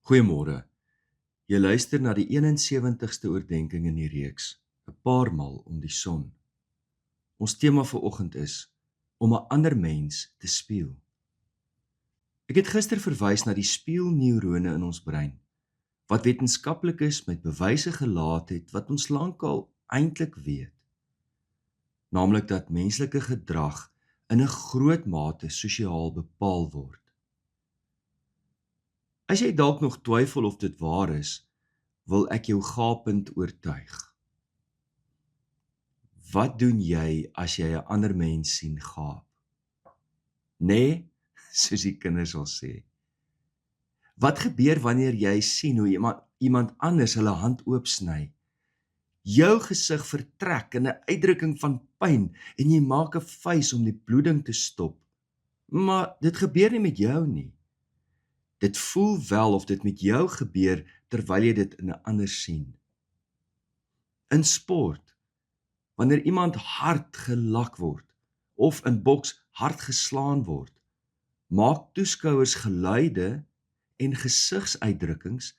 Goeiemôre. Jy luister na die 71ste oordeenking in die reeks, 'n paar maal om die son. Ons tema vir oggend is om 'n ander mens te spieël. Ek het gister verwys na die spieelneurone in ons brein, wat wetenskaplikes met bewyse gelaat het wat ons lankal eintlik weet, naamlik dat menslike gedrag in 'n groot mate sosiaal bepaal word. As jy dalk nog twyfel of dit waar is, wil ek jou gapend oortuig. Wat doen jy as jy 'n ander mens sien gaap? Nee, soos die kinders sal sê. Wat gebeur wanneer jy sien hoe iemand anders hulle hand oopsny? Jou gesig vertrek in 'n uitdrukking van pyn en jy maak 'n vuis om die bloeding te stop. Maar dit gebeur nie met jou nie. Dit voel wel of dit met jou gebeur terwyl jy dit in 'n ander sien. In sport, wanneer iemand hard gelak word of in boks hard geslaan word, maak toeskouers geluide en gesigsuitdrukkings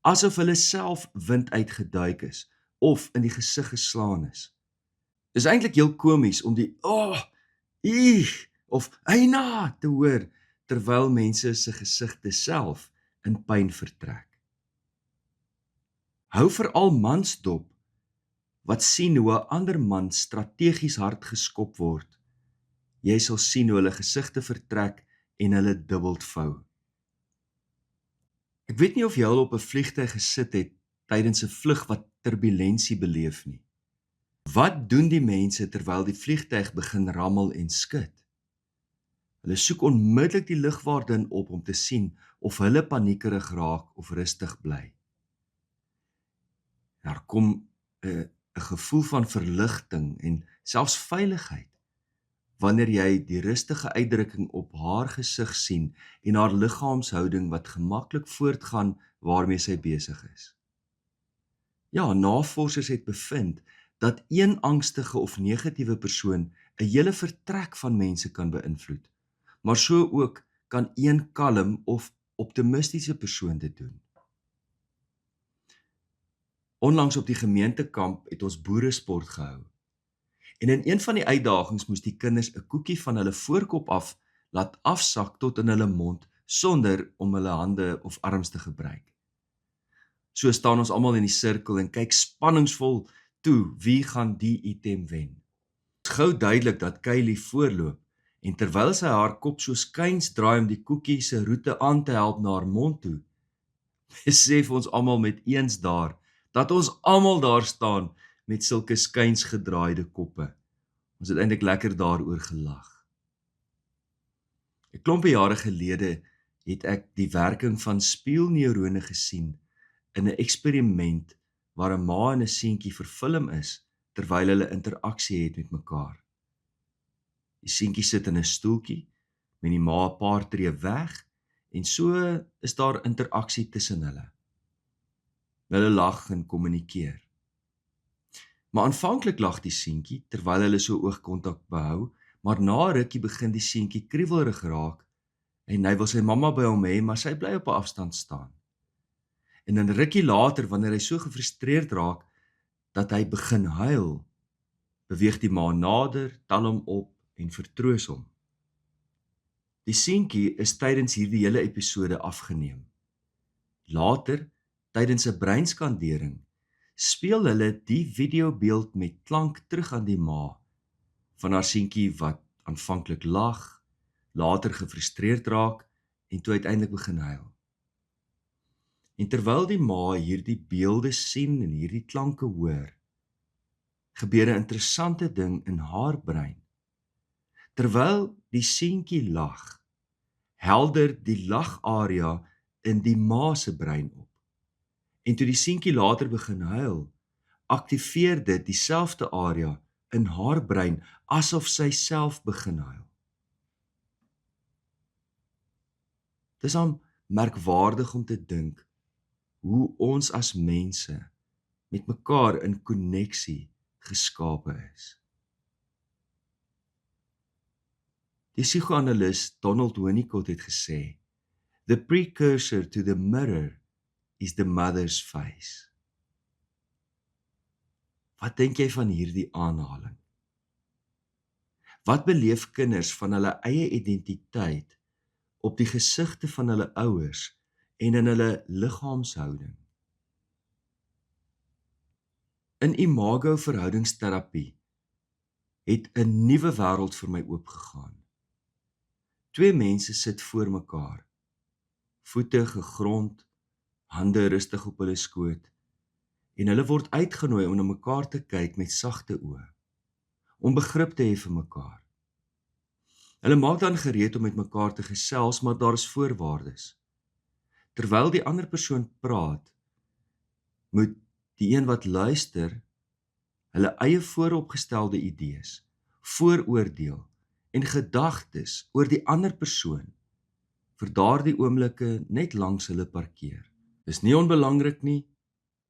asof hulle self wind uitgeduik is of in die gesig geslaan is. Dis eintlik heel komies om die of eina te hoor terwyl mense se gesigte self in pyn vertrek. Hou veral mans dop wat sien hoe 'n ander man strategies hard geskop word. Jy sal sien hoe hulle gesigte vertrek en hulle dubbeld vou. Ek weet nie of jy al op 'n vliegtuig gesit het tydens 'n vlug wat turbulensie beleef nie. Wat doen die mense terwyl die vliegtuig begin rammel en skud? Hulle soek onmiddellik die lugwaardin op om te sien of hulle paniekerig raak of rustig bly. Daar kom 'n gevoel van verligting en selfs veiligheid wanneer jy die rustige uitdrukking op haar gesig sien en haar liggaamshouding wat gemaklik voortgaan waarmee sy besig is. Ja, navorsers het bevind dat een angstige of negatiewe persoon 'n hele vertrek van mense kan beïnvloed, maar so ook kan een kalm of optimistiese persoon dit doen. Onlangs op die gemeentekamp het ons boeresport gehou. En in een van die uitdagings moes die kinders 'n koekie van hulle voorkop af laat afsak tot in hulle mond sonder om hulle hande of arms te gebruik. So staan ons almal in die sirkel en kyk spanningsvol toe wie gaan die item wen. Dit is gou duidelik dat Kylie voorloop en terwyl sy haar kop so skuins draai om die koekie se roete aan te help na haar mond toe, besef ons almal met eens daar dat ons almal daar staan met sulke skuins gedraaide koppe. Ons het eintlik lekker daaroor gelag. 'n Klompie jare gelede het ek die werking van spieelneurone gesien in 'n eksperiment waar 'n ma en 'n seentjie vervilm is terwyl hulle interaksie het met mekaar. Die seentjie sit in 'n stoeltjie met die ma 'n paar tree weg en so is daar interaksie tussen hulle. Hulle lag en kommunikeer. Maar aanvanklik lag die seentjie terwyl hulle so oogkontak behou, maar na 'n rukkie begin die seentjie kriewelrig raak en hy wil sy mamma by hom hê, maar sy bly op 'n afstand staan. En 'n rukkie later, wanneer hy so gefrustreerd raak dat hy begin huil, beweeg die ma nader, tel hom op en vertroos hom. Die seentjie is tydens hierdie hele episode afgeneem. Later, tydens 'n breinskandering, speel hulle die videobeeld met klank terug aan die ma van haar seentjie wat aanvanklik lag, later gefrustreerd raak en toe uiteindelik begin huil. En terwyl die ma hierdie beelde sien en hierdie klanke hoor, gebeur 'n interessante ding in haar brein. Terwyl die seentjie lag, helder die lagarea in die ma se brein op. En toe die seentjie later begin huil, aktiveer dit dieselfde area in haar brein asof sy self begin huil. Dis dan merkwaardig om te dink hoe ons as mense met mekaar in koneksie geskape is. Die psigoanalis Donald Winnicott het gesê, "The precursor to the mirror is the mother's face. Wat dink jy van hierdie aanhaling? Wat beleef kinders van hulle eie identiteit op die gesigte van hulle ouers en in hulle liggaamshouding? In imago verhoudingsterapie het 'n nuwe wêreld vir my oopgegaan. Twee mense sit voor mekaar, voete gegrond, hande rustig op hulle skoot, en hulle word uitgenooi om na mekaar te kyk met sagte oë, om begrip te hê vir mekaar. Hulle maak dan gereed om met mekaar te gesels, maar daar is voorwaardes. Terwyl die ander persoon praat, moet die een wat luister, hulle eie vooropgestelde idees, vooroordeel en gedagtes oor die ander persoon vir daardie oomblikke net langs hulle parkeer. Dis nie onbelangrik nie,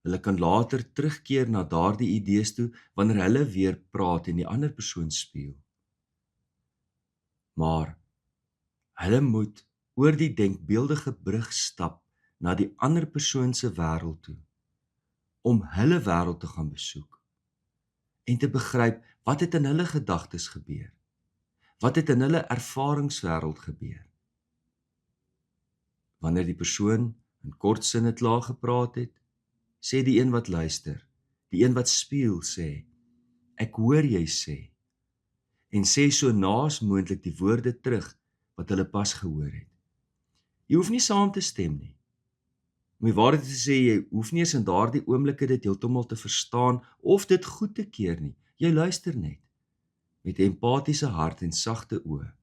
hulle kan later terugkeer na daardie idees toe wanneer hulle weer praat en die ander persoon speel. Maar hulle moet oor die denkbeeldige brug stap na die ander persoon se wêreld toe, om hulle wêreld te gaan besoek en te begryp wat het in hulle gedagtes gebeur, wat het in hulle ervaringswêreld gebeur. Wanneer die persoon in kort sinne klaar gepraat het, sê die een wat luister, die een wat speel sê, ek hoor jy sê, en sê so naas moontlik die woorde terug wat hulle pas gehoor het. Jy hoef nie saam te stem nie. Om die waarheid te sê, jy hoef nie eens in daardie oomblikke dit heeltemal te verstaan of dit goed te keer nie. Jy luister net met 'n empatiese hart en sagte oë.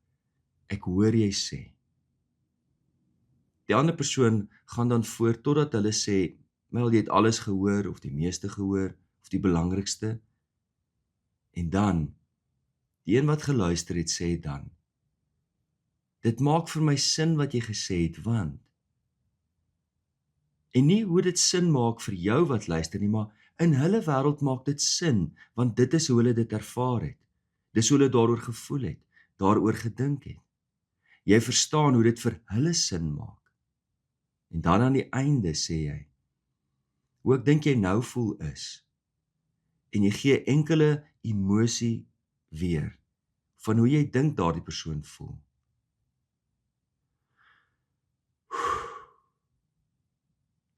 Ek hoor jy sê. Die ander persoon gaan dan voort totdat hulle sê, wel jy het alles gehoor of die meeste gehoor of die belangrikste. En dan, die een wat geluister het sê dan, dit maak vir my sin wat jy gesê het, want, en nie hoe dit sin maak vir jou wat luister nie, maar in hulle wêreld maak dit sin, want dit is hoe hulle dit ervaar het. Dis hoe hulle daaroor gevoel het, daaroor gedink het. Jy verstaan hoe dit vir hulle sin maak. En dan aan die einde sê jy, hoe ek dink jy nou voel is, en jy gee enkele emosie weer, van hoe jy dink daardie persoon voel.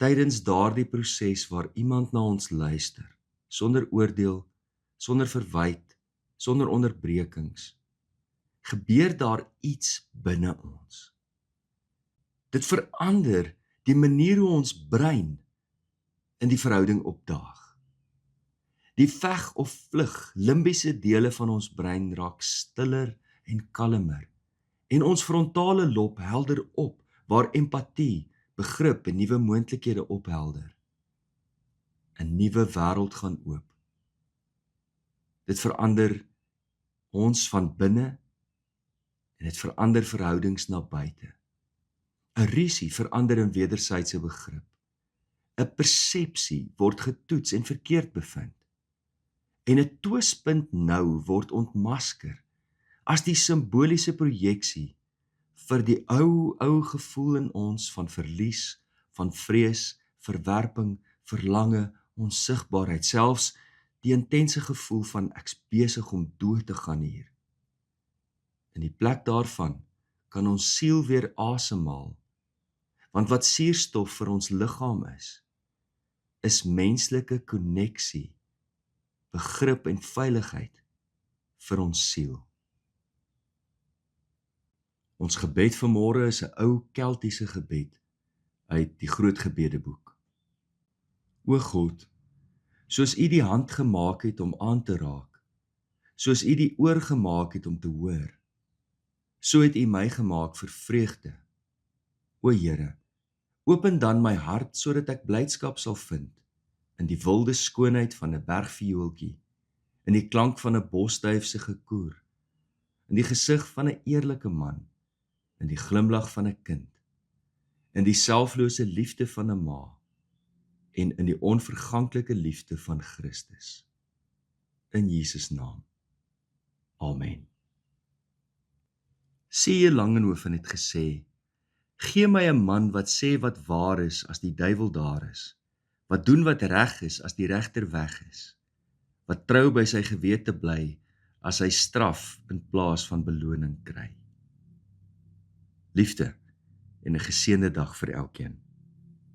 Tydens daardie proses waar iemand na ons luister, sonder oordeel, sonder verwyte, sonder onderbrekings, gebeur daar iets binne ons. Dit verander die manier hoe ons brein in die verhouding opdaag. Die veg of vlug, limbiese dele van ons brein raak stiller en kalmer, en ons frontale lob helder op, waar empatie, begrip en nuwe moontlikhede ophelder. 'n Nuwe wêreld gaan oop. Dit verander ons van binne en dit verander verhoudings na buite. 'n Rusie verander in wederwysige begrip. 'n Persepsie word getoets en verkeerd bevind. En 'n twispunt nou word ontmasker as die simboliese projeksie vir die ou gevoel in ons van verlies, van vrees, verwerping, verlange, onsigbaarheid, selfs die intense gevoel van ek's besig om dood te gaan hier. In die plek daarvan kan ons siel weer asemhaal, want wat suurstof vir ons liggaam is menslike koneksie, begrip en veiligheid vir ons siel. Ons gebed vanmôre is 'n ou Keltiese gebed uit die Groot Gebedeboek. O God, soos U die hand gemaak het om aan te raak, soos U die oor gemaak het om te hoor, so het U my gemaak vir vreugde. O Here, open dan my hart sodat ek blydskap sal vind in die wilde skoonheid van 'n bergviooltjie, in die klank van 'n bosduif se gekoer, in die gesig van 'n eerlike man, in die glimlag van 'n kind, in die selflose liefde van 'n ma en in die onverganklike liefde van Christus. In Jesus naam. Amen. C.J. Langehoven het gesê, Gee my 'n man wat sê wat waar is as die duiwel daar is, wat doen wat reg is as die regter weg is, wat trou by sy gewete bly as hy straf in plaas van beloning kry. Liefde en 'n geseënde dag vir elkeen.